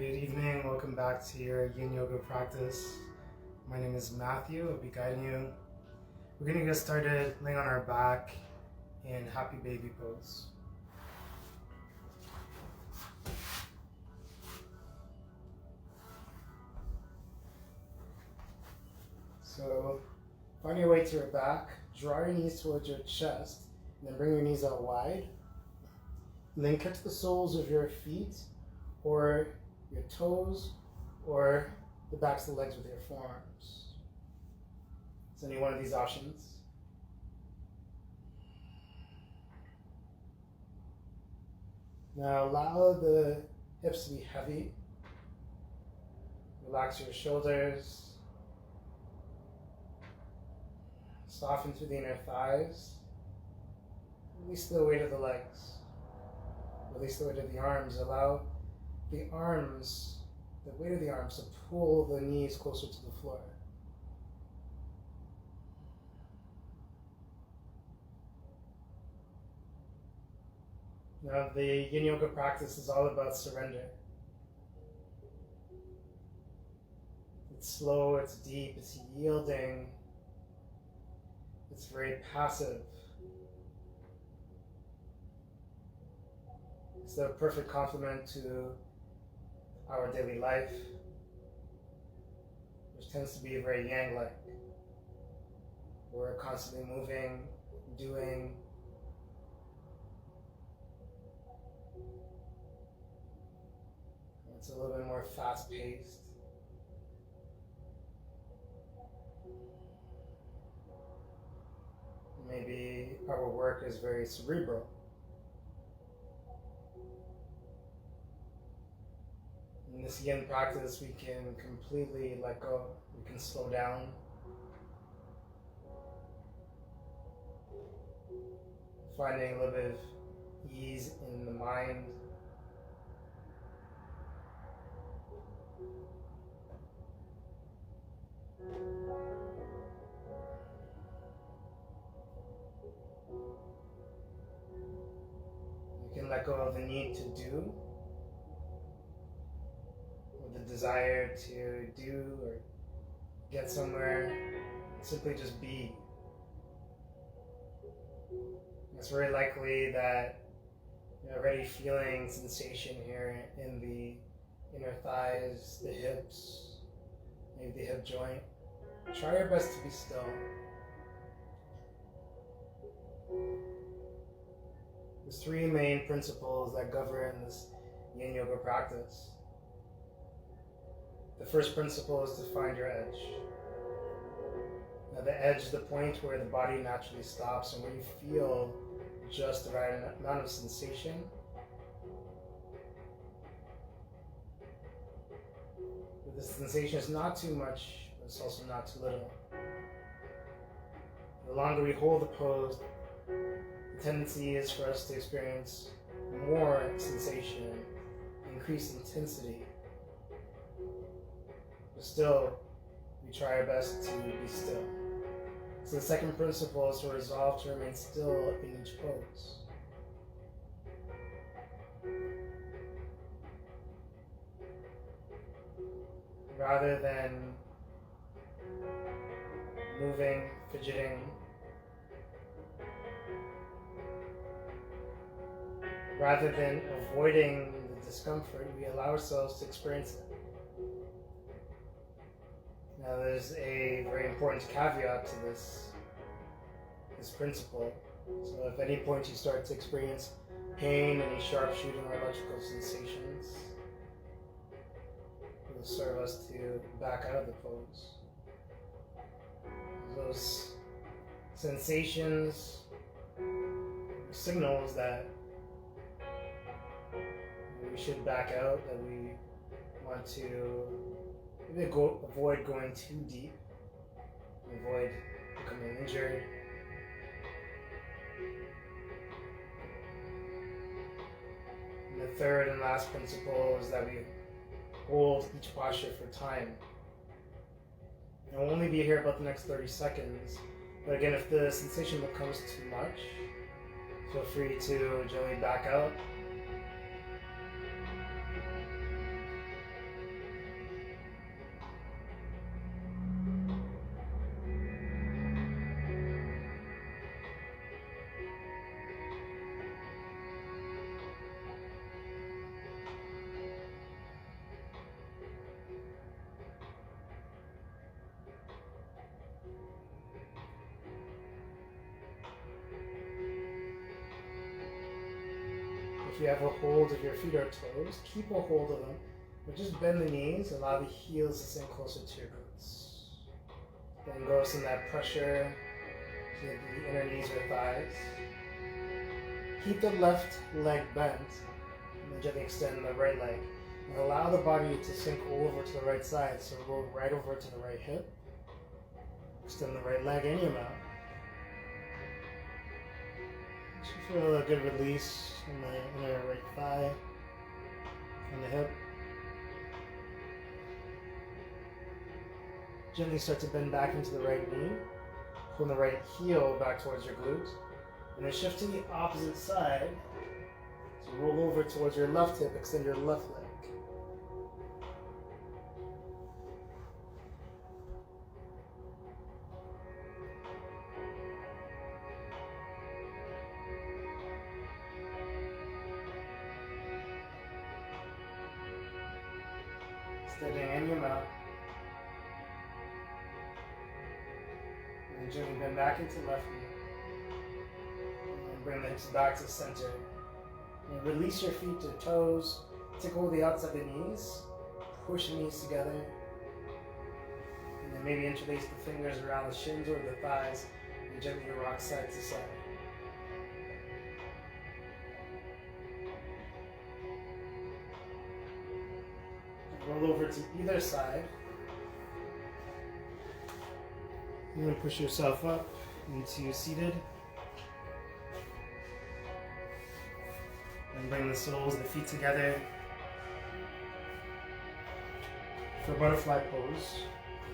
Good evening, welcome back to your Yin Yoga practice. My name is Matthew, I'll be guiding you. We're going to get started laying on our back in Happy Baby pose. So find your way to your back, draw your knees towards your chest, and then bring your knees out wide. And then catch the soles of your feet or your toes or the backs of the legs with your forearms. So any one of these options. Now allow the hips to be heavy. Relax your shoulders. Soften through the inner thighs. Release the weight of the legs. Release the weight of the arms. Allow the arms, the weight of the arms, to pull the knees closer to the floor. Now the Yin Yoga practice is all about surrender. It's slow, it's deep, it's yielding, it's very passive. It's the perfect complement to our daily life, which tends to be very yang-like. We're constantly moving, doing. It's a little bit more fast-paced. Maybe our work is very cerebral. In this Yin practice, we can completely let go. We can slow down. Finding a little bit of ease in the mind. We can let go of the need to do, the desire to do or get somewhere, simply just be. It's very likely that you're already feeling sensation here in the inner thighs, the hips, maybe the hip joint. Try your best to be still. There's three main principles that govern this Yin Yoga practice. The first principle is to find your edge. Now the edge is the point where the body naturally stops and where you feel just the right amount of sensation. But the sensation is not too much, but it's also not too little. The longer we hold the pose, the tendency is for us to experience more sensation, increased intensity. But still, we try our best to be still. So the second principle is to resolve to remain still in each pose. Rather than moving, fidgeting, rather than avoiding the discomfort, we allow ourselves to experience it. Now there's a very important caveat to this principle. So if at any point you start to experience pain, any sharp shooting or electrical sensations, it will serve us to back out of the pose. Those sensations, signals that we should back out, that we want to avoid going too deep, avoid becoming injured. And the third and last principle is that we hold each posture for time. And we'll only be here about the next 30 seconds. But again, if the sensation becomes too much, feel free to gently back out. you have a hold of your feet or toes, keep a hold of them, but just bend the knees, allow the heels to sink closer to your glutes. Then go some of that pressure to the inner knees or thighs. Keep the left leg bent, and then gently extend the right leg. And allow the body to sink over to the right side, so roll right over to the right hip. Extend the right leg any amount. You should feel a good release in the inner right thigh and the hip. Gently start to bend back into the right knee. Pull the right heel back towards your glutes. And then shift to the opposite side. So roll over towards your left hip, extend your left leg. Extending any amount. And gently bend back into left knee. And bring the hips back to center. And release your feet to toes. Tickle the outside of the knees. Push the knees together. And then maybe interlace the fingers around the shins or the thighs. And gently rock side to side. Roll over to either side. And then push yourself up into seated. And bring the soles of the feet together for butterfly pose.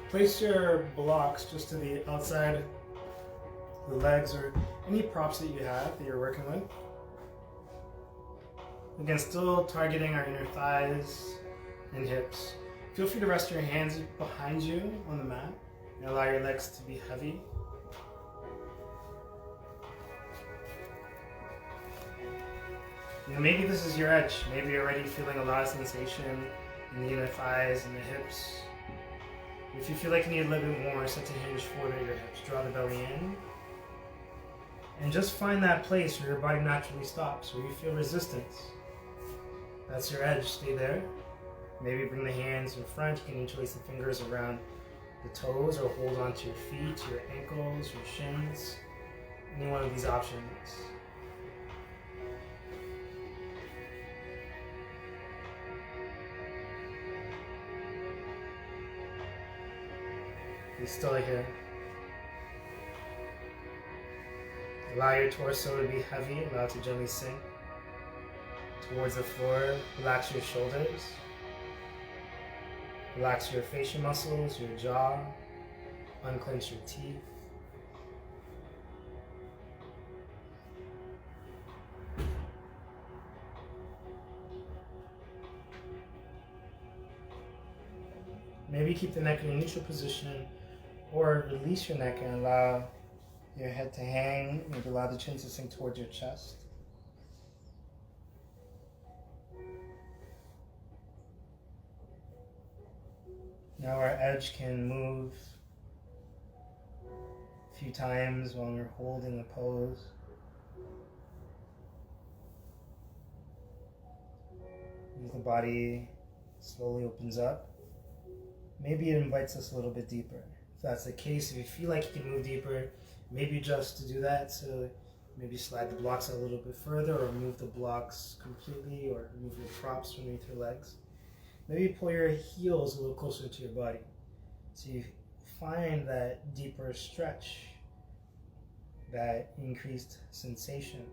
Place your blocks just to the outside, the legs, or any props that you have that you're working with. Again, still targeting our inner thighs and hips. Feel free to rest your hands behind you on the mat and allow your legs to be heavy. Now maybe this is your edge. Maybe you're already feeling a lot of sensation in the inner thighs and the hips. If you feel like you need a little bit more, set to hinge forward at your hips. Draw the belly in. And just find that place where your body naturally stops, where you feel resistance. That's your edge. Stay there. Maybe bring the hands in front. You can interlace the fingers around the toes or hold onto your feet, your ankles, your shins. Any one of these options. Be still here. Allow your torso to be heavy. Allow it to gently sink towards the floor. Relax your shoulders. Relax your facial muscles, your jaw. Unclench your teeth. Maybe keep the neck in a neutral position or release your neck and allow your head to hang. Maybe allow the chin to sink towards your chest. Now our edge can move a few times while we're holding the pose. As the body slowly opens up, maybe it invites us a little bit deeper. If that's the case, if you feel like you can move deeper, maybe just to do that, so maybe slide the blocks out a little bit further or move the blocks completely or move your props underneath your legs. Maybe pull your heels a little closer to your body so you find that deeper stretch, that increased sensation.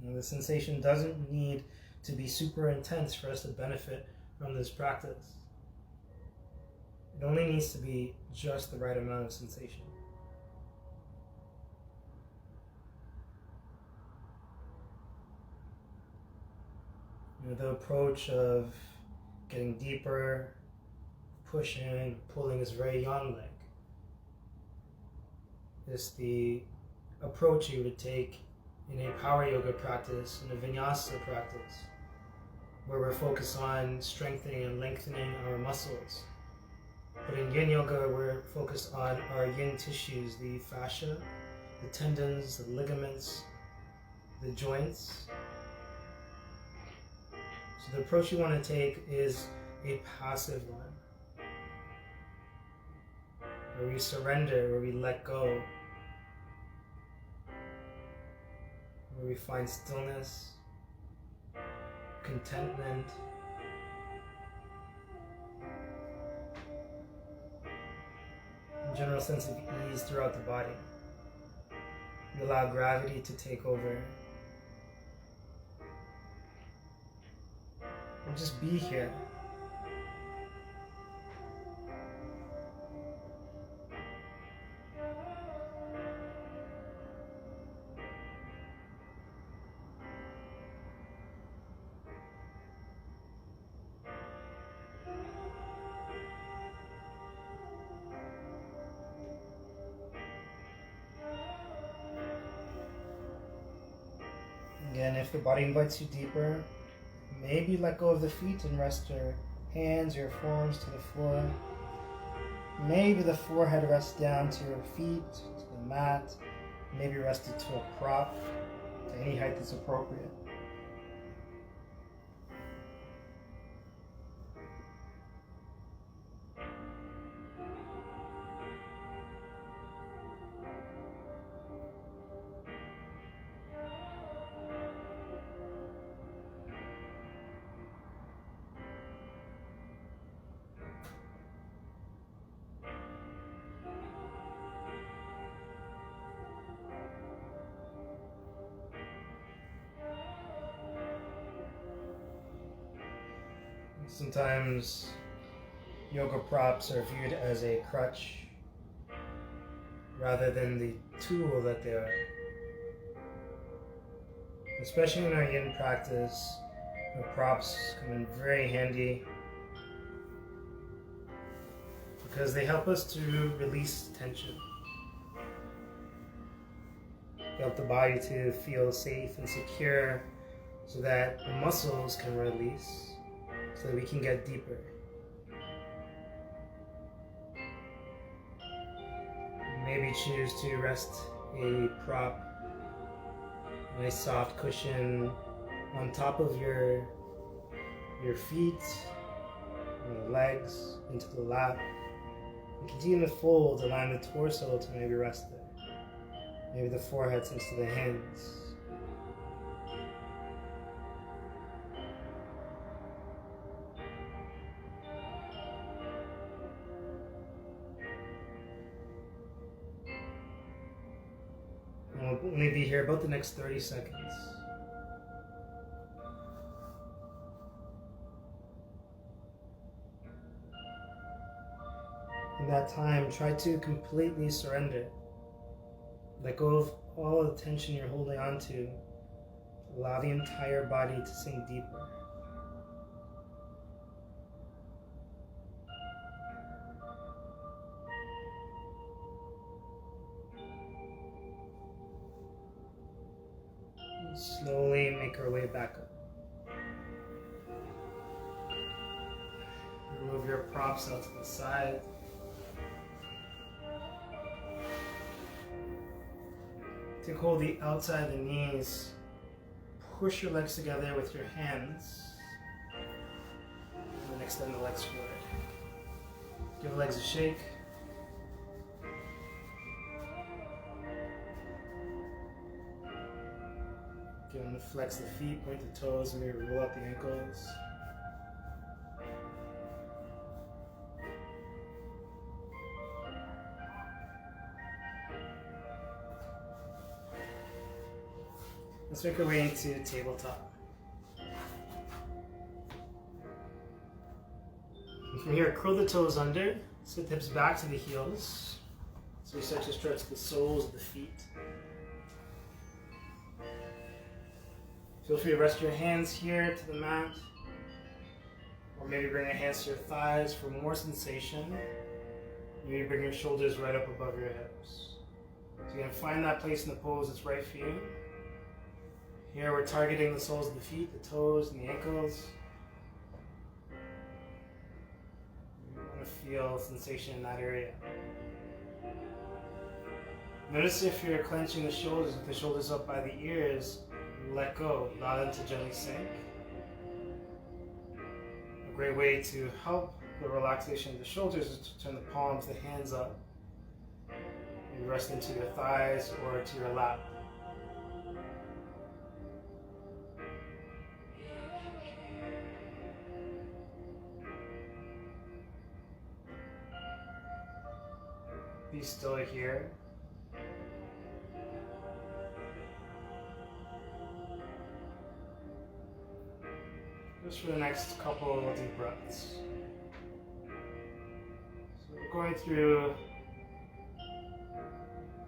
Now, the sensation doesn't need to be super intense for us to benefit from this practice. It only needs to be just the right amount of sensation. The approach of getting deeper, pushing, pulling is very yang-like. It's the approach you would take in a power yoga practice, in a vinyasa practice, where we're focused on strengthening and lengthening our muscles. But in Yin Yoga, we're focused on our yin tissues, the fascia, the tendons, the ligaments, the joints. So the approach you want to take is a passive one, where we surrender, where we let go, where we find stillness, contentment, a general sense of ease throughout the body. We allow gravity to take over. And just be here. Again, if the body invites you deeper, maybe let go of the feet and rest your hands, your forearms to the floor. Maybe the forehead rests down to your feet, to the mat. Maybe rest it to a prop, to any height that's appropriate. Sometimes yoga props are viewed as a crutch rather than the tool that they are. Especially in our yin practice, the props come in very handy because they help us to release tension. They help the body to feel safe and secure so that the muscles can release, so that we can get deeper. Maybe choose to rest a prop, a nice soft cushion on top of your feet, your legs, into the lap. And continue to fold, allowing the torso to maybe rest there. Maybe the forehead sinks to the hands. We'll only be here about the next 30 seconds. In that time, try to completely surrender. Let go of all the tension you're holding on to. Allow the entire body to sink deeper. Slowly make our way back up. Remove your props out to the side. Take hold of the outside of the knees. Push your legs together with your hands. And then extend the legs forward. Give the legs a shake. Give them to flex the feet, point the toes, and maybe roll out the ankles. Let's make our way into tabletop. And from here, curl the toes under, sit the hips back to the heels. So we start to stretch the soles of the feet. Feel free to rest your hands here to the mat, or maybe bring your hands to your thighs for more sensation. Maybe bring your shoulders right up above your hips. So you're going to find that place in the pose that's right for you. Here we're targeting the soles of the feet, the toes, and the ankles. You want to feel sensation in that area. Notice if you're clenching the shoulders, with the shoulders up by the ears, let go, allow them to gently sink. A great way to help the relaxation of the shoulders is to turn the palms, the hands up. Maybe rest into your thighs or to your lap. Be still here. Just for the next couple of deep breaths. So we're going through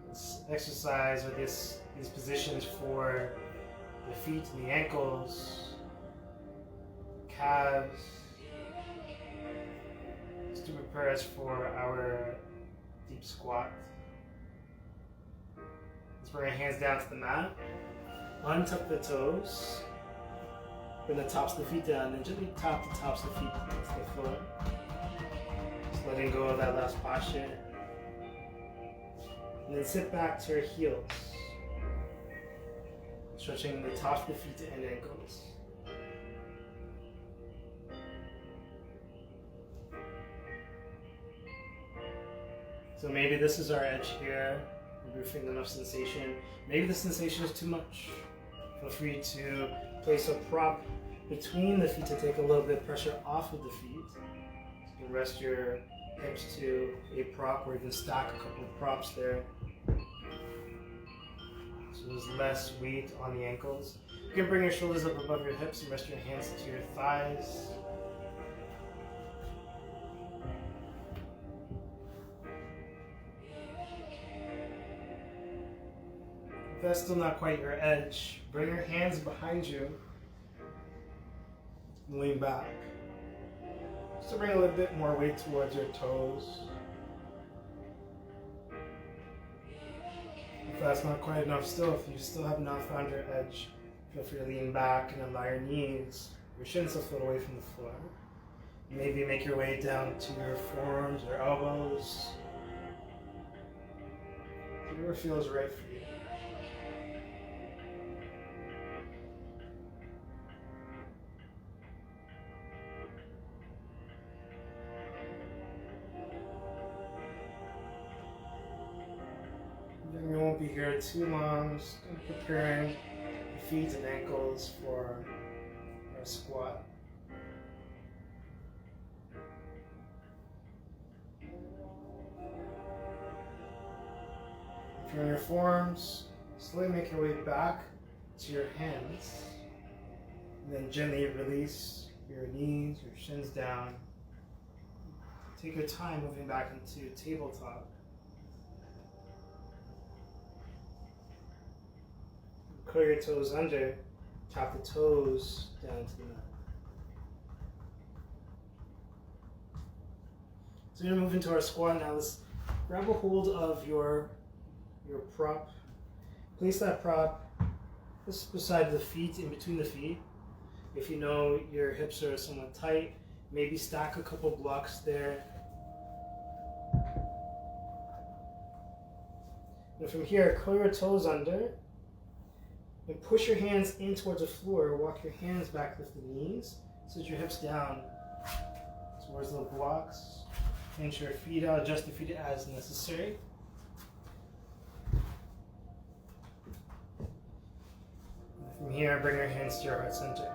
this exercise or these positions for the feet and the ankles, calves, just to prepare us for our deep squat. Let's bring our hands down to the mat, untuck the toes, bring the tops of the feet down, and gently tap the tops of the feet to the floor. Just letting go of that last posture. And then sit back to your heels, stretching the tops of the feet and ankles. So maybe this is our edge here. Maybe we're feeling enough sensation. Maybe the sensation is too much. Feel free to place a prop between the feet to take a little bit of pressure off of the feet. You can rest your hips to a prop, or even stack a couple of props there. So there's less weight on the ankles. You can bring your shoulders up above your hips and rest your hands to your thighs. If that's still not quite your edge, bring your hands behind you and lean back. Just to bring a little bit more weight towards your toes. If that's not quite enough still, if you still have not found your edge, feel free to lean back and allow your knees, your shins to float away from the floor. Maybe make your way down to your forearms or elbows. Whatever feels right for you. We won't be here too long, just preparing the feet and ankles for our squat. If you're on your forearms, slowly make your way back to your hands, and then gently release your knees, your shins down. Take your time moving back into tabletop. Curl your toes under, tap the toes down to the mat. So we're going to move into our squat now. Let's grab a hold of your prop. Place that prop just beside the feet, in between the feet. If you know your hips are somewhat tight, maybe stack a couple blocks there. And from here, curl your toes under. And push your hands in towards the floor. Walk your hands back with the knees. Sit your hips down towards the blocks. Pinch your feet out. Adjust the feet as necessary. And from here, bring your hands to your heart center.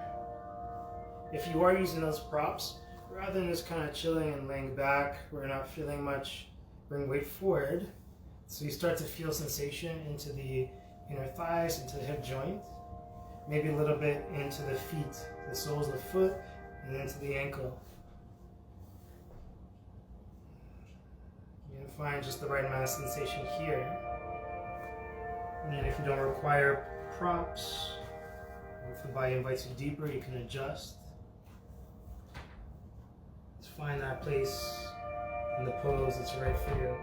If you are using those props, rather than just kind of chilling and laying back, we're not feeling much, bring weight forward. So you start to feel sensation into the inner thighs, into the hip joint, maybe a little bit into the feet, the soles of the foot, and then to the ankle. You're going to find just the right amount of sensation here. And then if you don't require props, if the body invites you deeper, you can adjust. Just find that place in the pose that's right for you.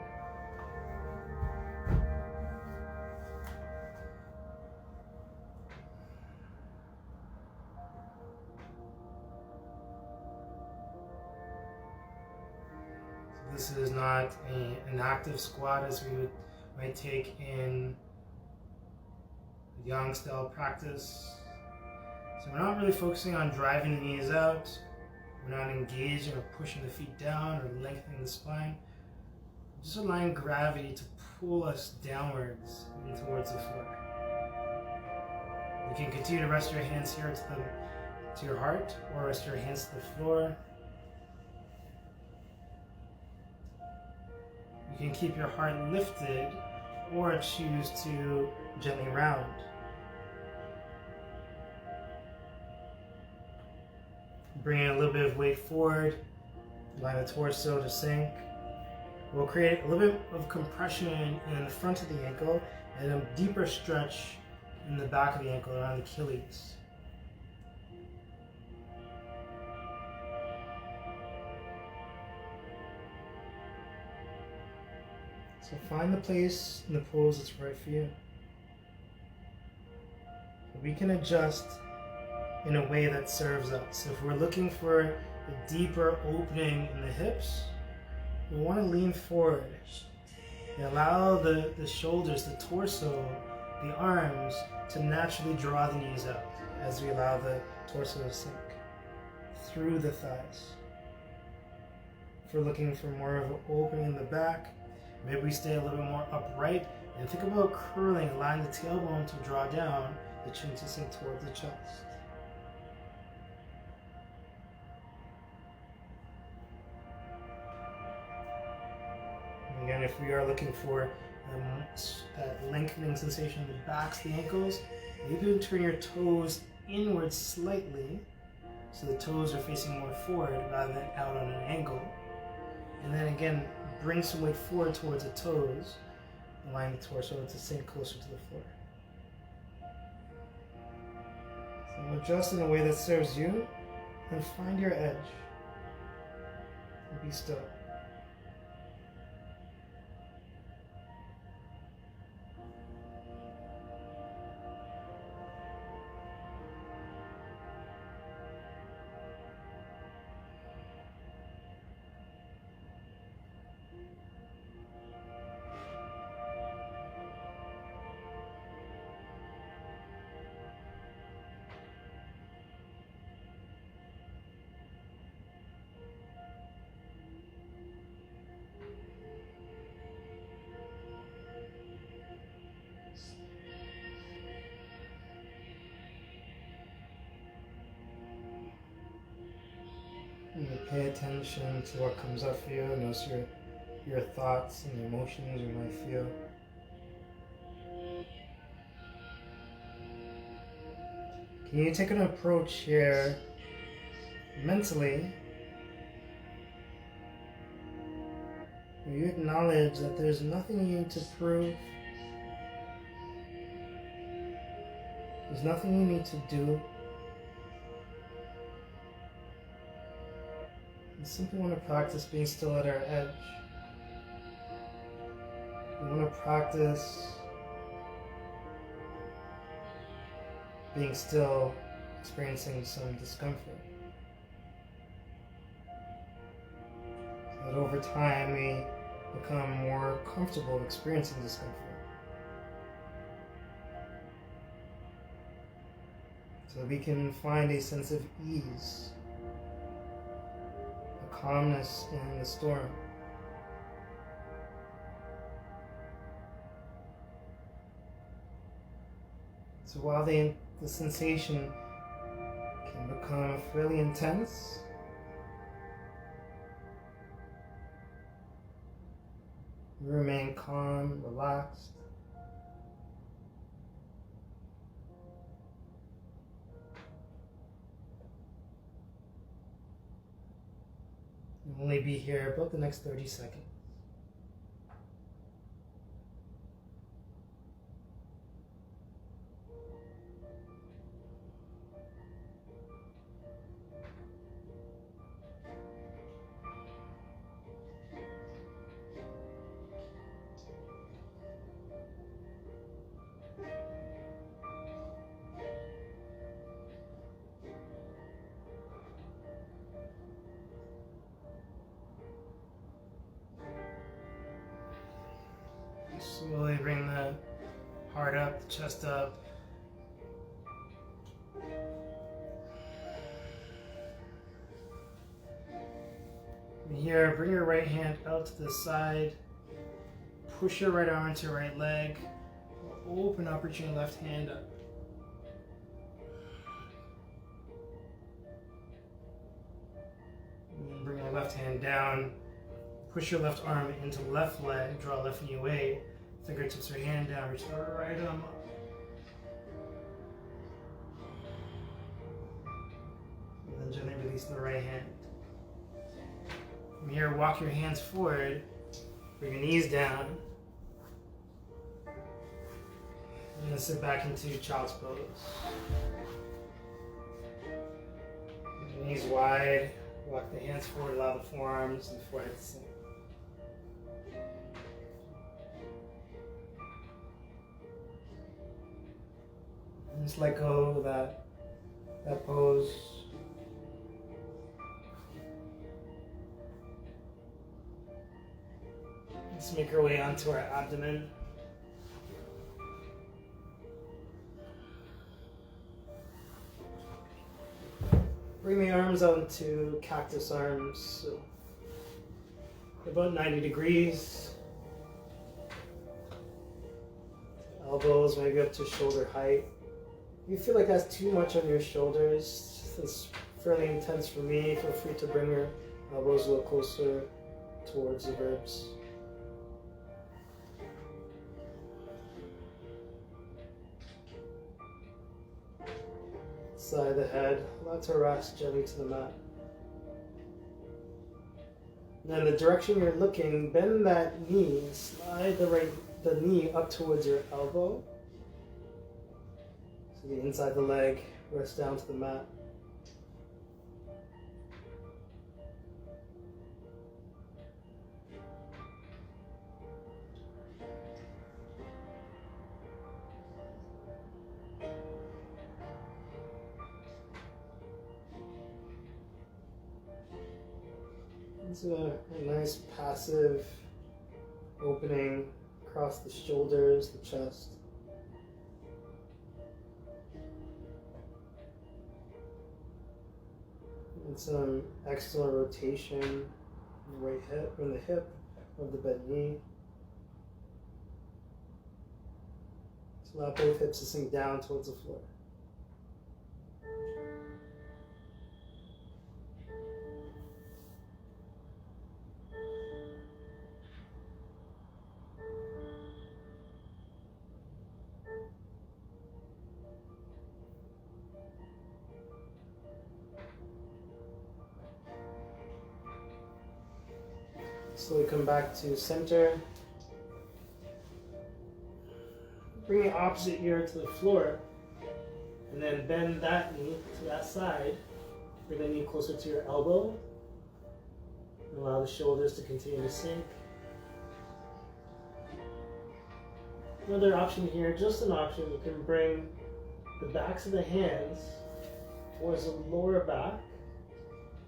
This is not an active squat as we might take in a yang style practice. So we're not really focusing on driving the knees out. We're not engaging or pushing the feet down or lengthening the spine. Just allowing gravity to pull us downwards and towards the floor. You can continue to rest your hands here to your heart, or rest your hands to the floor. You can keep your heart lifted or choose to gently round. Bringing a little bit of weight forward, allowing the torso to sink. We'll create a little bit of compression in the front of the ankle and a deeper stretch in the back of the ankle around the Achilles. So find the place in the pose that's right for you. We can adjust in a way that serves us. So if we're looking for a deeper opening in the hips, we want to lean forward and allow the shoulders, the torso, the arms to naturally draw the knees out as we allow the torso to sink through the thighs. If we're looking for more of an opening in the back, maybe we stay a little bit more upright and think about curling, allowing the tailbone to draw down, the chin to sink towards the chest. And again, if we are looking for that lengthening sensation in the backs, the ankles, you can turn your toes inward slightly so the toes are facing more forward rather than out on an angle. And then again, bring some weight forward towards the toes, allowing the torso to sink closer to the floor. So adjust in a way that serves you and find your edge. And be still. And pay attention to what comes up for you. Notice your thoughts and the emotions you might feel. Can you take an approach here mentally where you acknowledge that there's nothing you need to prove, there's nothing you need to do. We simply want to practice being still at our edge. We want to practice being still, experiencing some discomfort. So that over time we become more comfortable experiencing discomfort. So we can find a sense of ease, calmness in the storm. So while the sensation can become fairly intense, you remain calm, relaxed. You'll only be here about the next 30 seconds. Slowly bring the heart up, the chest up. And here, bring your right hand out to the side. Push your right arm into your right leg. Open up, reach your left hand up. And then bring your left hand down. Push your left arm into left leg. Draw left knee away. Fingertips or hand down. Reach the right arm up. And then gently release the right hand. From here, walk your hands forward. Bring your knees down. And then sit back into child's pose. Knees wide. Walk the hands forward. Allow the forearms and forehead to sink. And just let go of that pose. Let's make our way onto our abdomen. Bring the arms out into cactus arms, so about 90 degrees. Elbows maybe up to shoulder height. If you feel like that's too much on your shoulders, it's fairly intense for me, feel free to bring your elbows a little closer towards the ribs. Side of the head, allow it to rest gently to the mat. Now in the direction you're looking, bend that knee, slide the knee up towards your elbow. So the inside of the leg rests down to the mat. It's a nice passive opening across the shoulders, the chest. And some external rotation in the right hip, in the hip of the bent knee. So allow both hips to sink down towards the floor. Slowly come back to center. Bring the opposite ear to the floor. And then bend that knee to that side. Bring the knee closer to your elbow. And allow the shoulders to continue to sink. Another option here, just an option, you can bring the backs of the hands towards the lower back.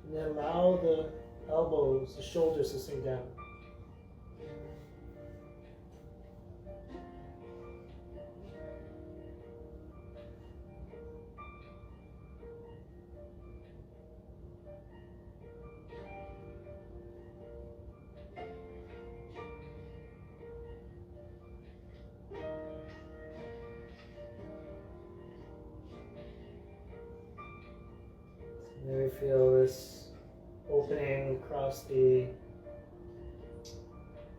And then allow the elbows, the shoulders to sink down. So maybe feel this opening across the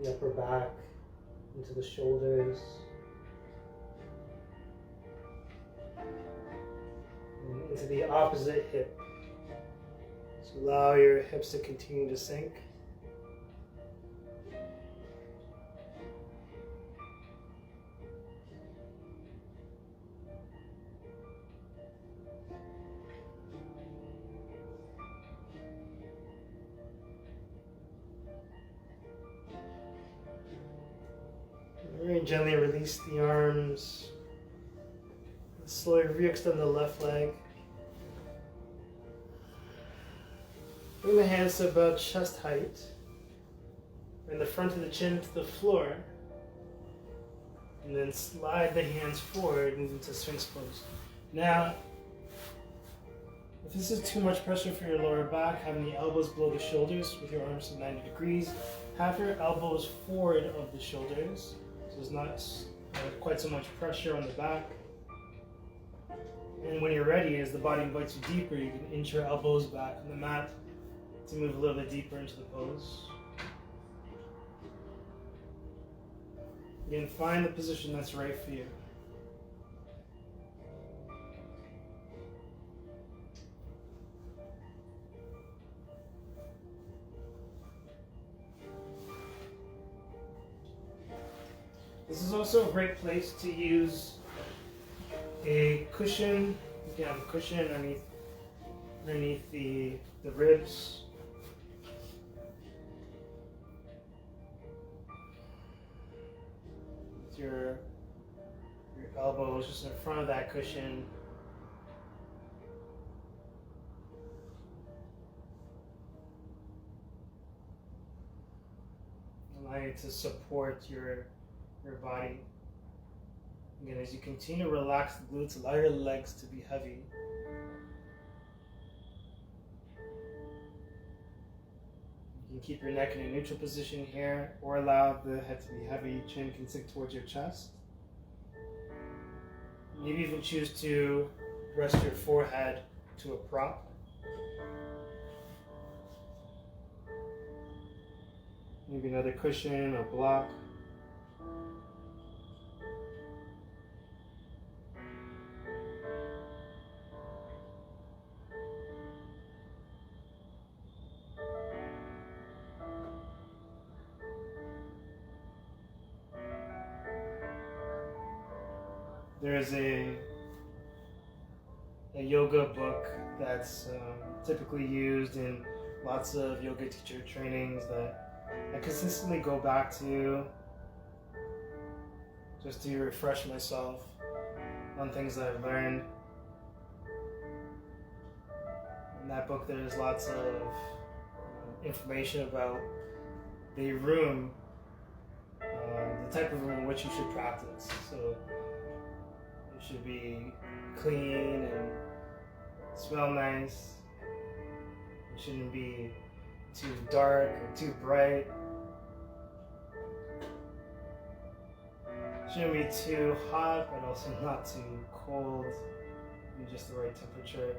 upper back, into the shoulders, and into the opposite hip. So allow your hips to continue to sink. Very gently release the arms. Slowly re-extend the left leg. Bring the hands to about chest height. Bring the front of the chin to the floor. And then slide the hands forward, moving to Sphinx pose. Now, if this is too much pressure for your lower back, having the elbows below the shoulders with your arms at 90 degrees, have your elbows forward of the shoulders, so there's not quite so much pressure on the back. And when you're ready, as the body invites you deeper, you can inch your elbows back on the mat to move a little bit deeper into the pose. Again, find the position that's right for you. This is also a great place to use a cushion. You can have a cushion underneath the ribs. With your elbows just in front of that cushion. Allow you to support your body. Again, as you continue to relax the glutes, allow your legs to be heavy. You can keep your neck in a neutral position here, or allow the head to be heavy. Chin can sink towards your chest. Maybe even choose to rest your forehead to a prop. Maybe another cushion or block. There's a yoga book that's typically used in lots of yoga teacher trainings that I consistently go back to just to refresh myself on things that I've learned. In that book there's lots of information about the room, the type of room in which you should practice. So it should be clean and smell nice. It shouldn't be too dark or too bright. It shouldn't be too hot, but also not too cold. Just the right temperature.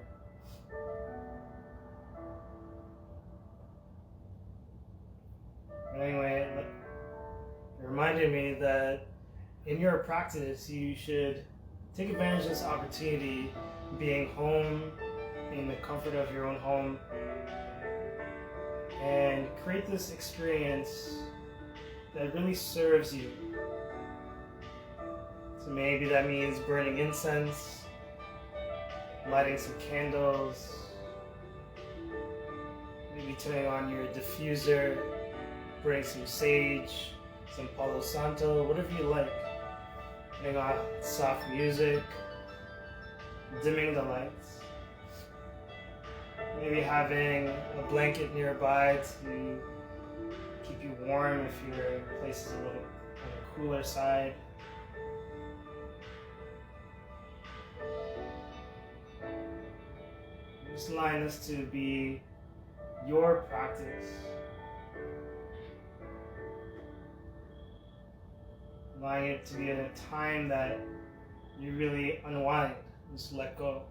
But anyway, it reminded me that in your practice, you should take advantage of this opportunity, being home, in the comfort of your own home, and create this experience that really serves you. So maybe that means burning incense, lighting some candles, maybe turning on your diffuser, burning some sage, some Palo Santo, whatever you like. Putting on soft music, dimming the lights. Maybe having a blanket nearby to keep you warm if your place is a little on the cooler side. Just allowing this to be your practice. Allowing it to be at a time that you really unwind, just let go.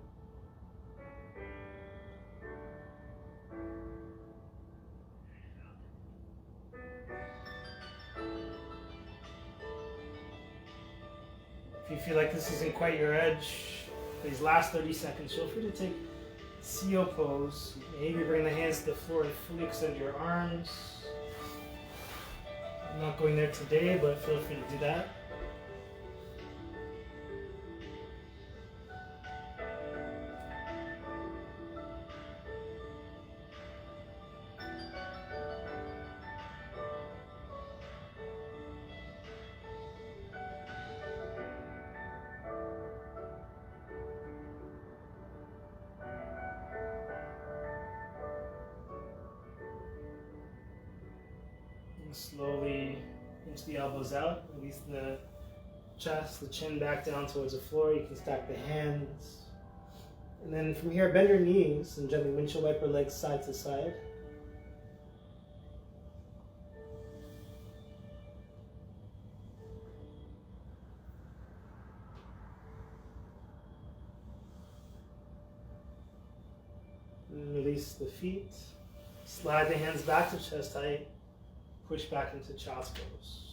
If you feel like this isn't quite your edge, these last 30 seconds, feel free to take CO pose. Maybe bring the hands to the floor and fully extend your arms. I'm not going there today, but feel free to do that. Slowly inch the elbows out, release the chest, the chin back down towards the floor. You can stack the hands. And then from here, bend your knees and gently windshield wiper legs side to side. And release the feet. Slide the hands back to chest height. Push back into child's pose.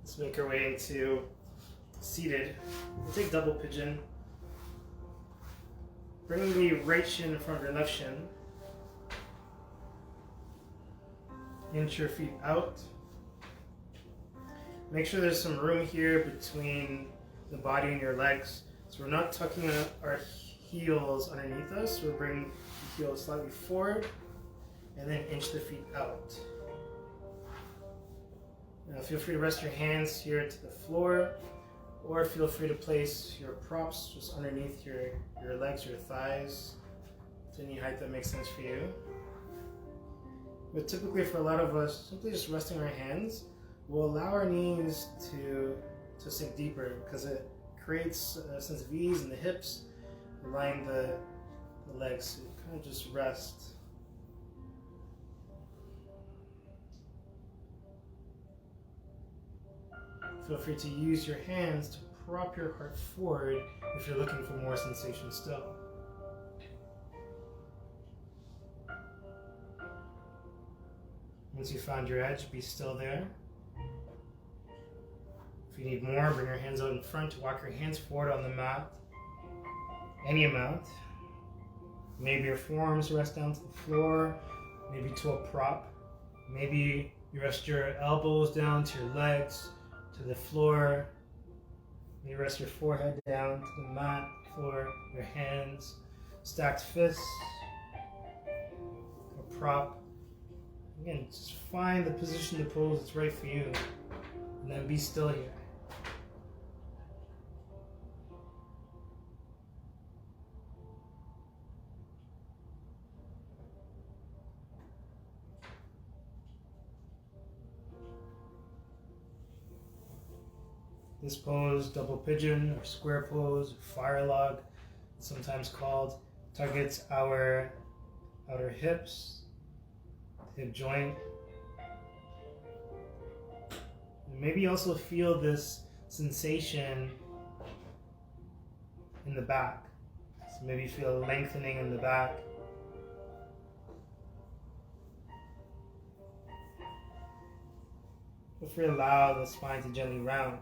Let's make our way into seated. We'll take double pigeon. Bring the right shin in front of your left shin. Inch your feet out. Make sure there's some room here between the body and your legs. So we're not tucking our heels underneath us. We'll bring the heels slightly forward and then inch the feet out. Now feel free to rest your hands here to the floor, or feel free to place your props just underneath your legs, your thighs, to any height that makes sense for you. But typically for a lot of us, simply just resting our hands will allow our knees to sink deeper, because it creates a sense of ease in the hips, allowing the legs to kind of just rest. Feel free to use your hands to prop your heart forward if you're looking for more sensation still. Once you found your edge, be still there. If you need more, bring your hands out in front to walk your hands forward on the mat. Any amount. Maybe your forearms rest down to the floor, maybe to a prop. Maybe you rest your elbows down to your legs, to the floor. You rest your forehead down to the mat, floor, your hands, stacked fists, a prop. Again, just find the position, the pose that's right for you, and then be still here. This pose, double pigeon or square pose, or fire log, sometimes called, targets our outer hips, hip joint. And maybe also feel this sensation in the back. So maybe feel lengthening in the back. Feel free to allow the spine to gently round.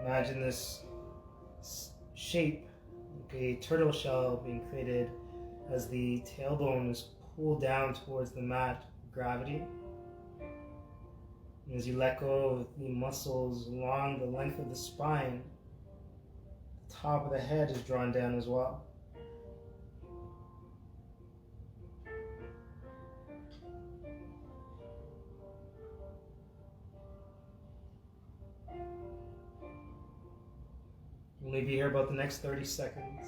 Imagine this shape, like a turtle shell being created as the tailbone is pulled down towards the mat with gravity. And as you let go of the muscles along the length of the spine, the top of the head is drawn down as well. We'll leave you here about the next 30 seconds.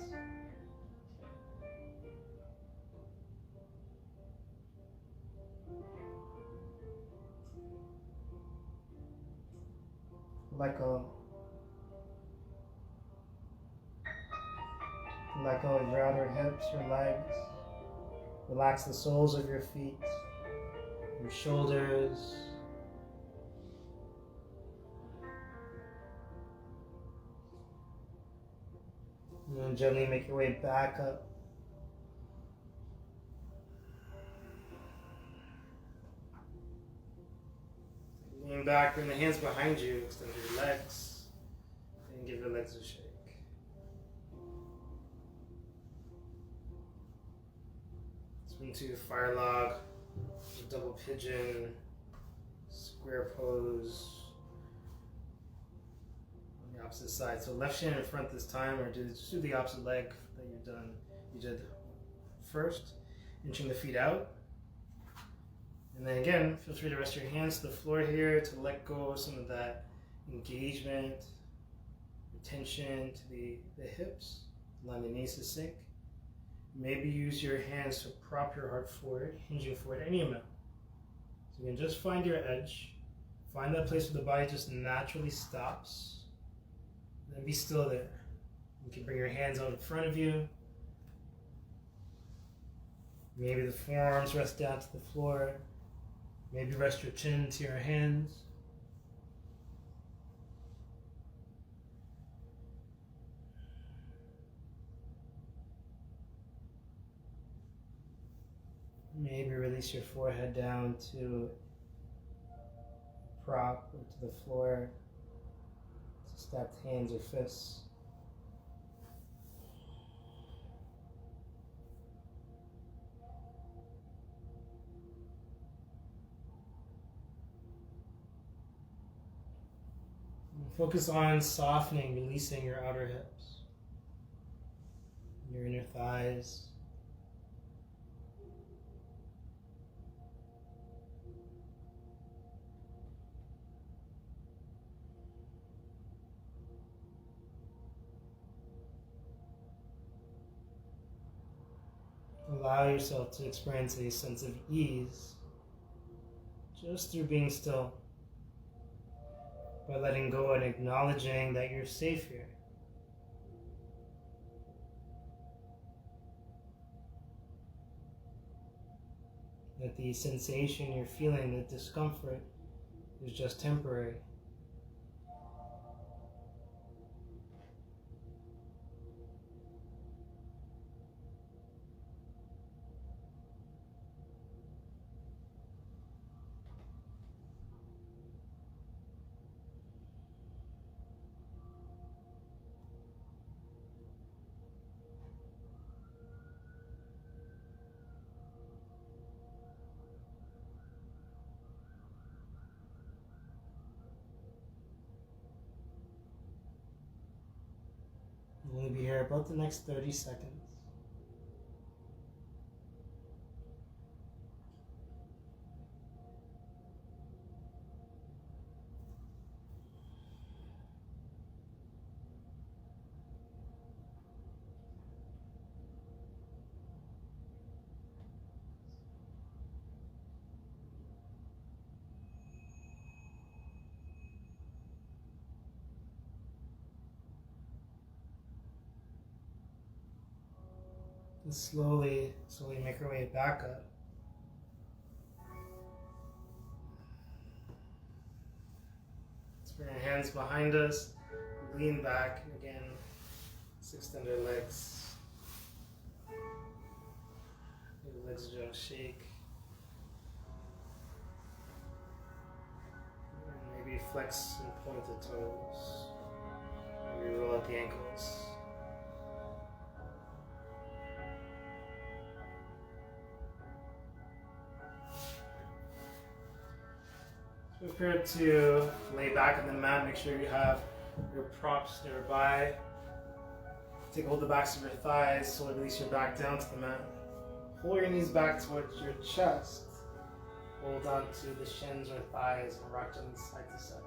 Let go. Let go of your outer hips, your legs. Relax the soles of your feet, your shoulders. And then gently make your way back up. Lean back, bring the hands behind you, extend your legs, and give your legs a shake. Swing to fire log, double pigeon, square pose. On the opposite side. So left shin in front this time, or just do the opposite leg that you did first, inching the feet out. And then again, feel free to rest your hands to the floor here to let go of some of that engagement, tension to the hips, allow the knees to sink. Maybe use your hands to prop your heart forward, hinging forward any amount. So you can just find your edge, find that place where the body just naturally stops, and then be still there. You can bring your hands out in front of you. Maybe the forearms rest down to the floor. Maybe rest your chin to your hands. Maybe release your forehead down to prop or to the floor, to stacked hands or fists. Focus on softening, releasing your outer hips, your inner thighs. Allow yourself to experience a sense of ease just through being still, by letting go and acknowledging that you're safe here. That the sensation you're feeling, the discomfort, is just temporary. I'm going to be here about the next 30 seconds. And slowly make our way back up. Let's bring our hands behind us, lean back, and again, let's extend our legs. Your legs just shake. And maybe flex and point the toes. Maybe roll out the ankles. Prepare to lay back on the mat. Make sure you have your props nearby. Take hold of the backs of your thighs, slowly release your back down to the mat. Pull your knees back towards your chest. Hold on to the shins or thighs and rock them side to side.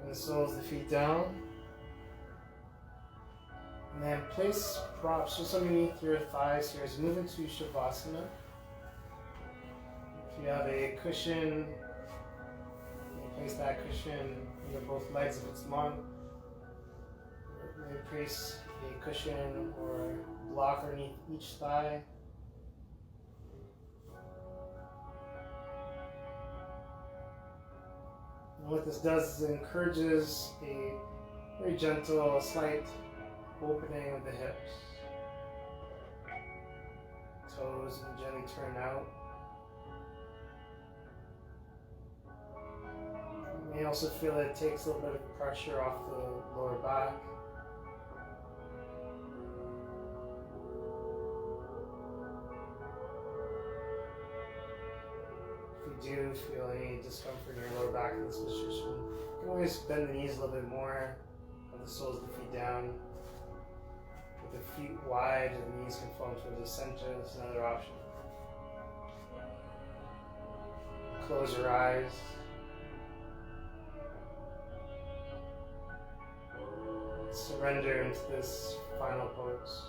The soles of the feet down, and then place props just underneath your thighs here as you move into Shavasana. If you have a cushion, you can place that cushion under both legs if it's long. Maybe place a cushion or block underneath each thigh. And what this does is it encourages a very gentle, slight opening of the hips. Toes and gently turn out. You may also feel that it takes a little bit of pressure off the lower back. If you do feel any discomfort in your lower back in this position, you can always bend the knees a little bit more, have the soles of the feet down. With the feet wide, the knees can fall towards the center. That's another option. Close your eyes. Surrender into this final pose.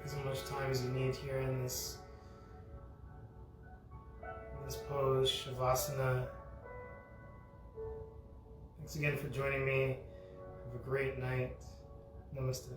As much time as you need here in this pose, Shavasana. Thanks again for joining me. Have a great night. Namaste.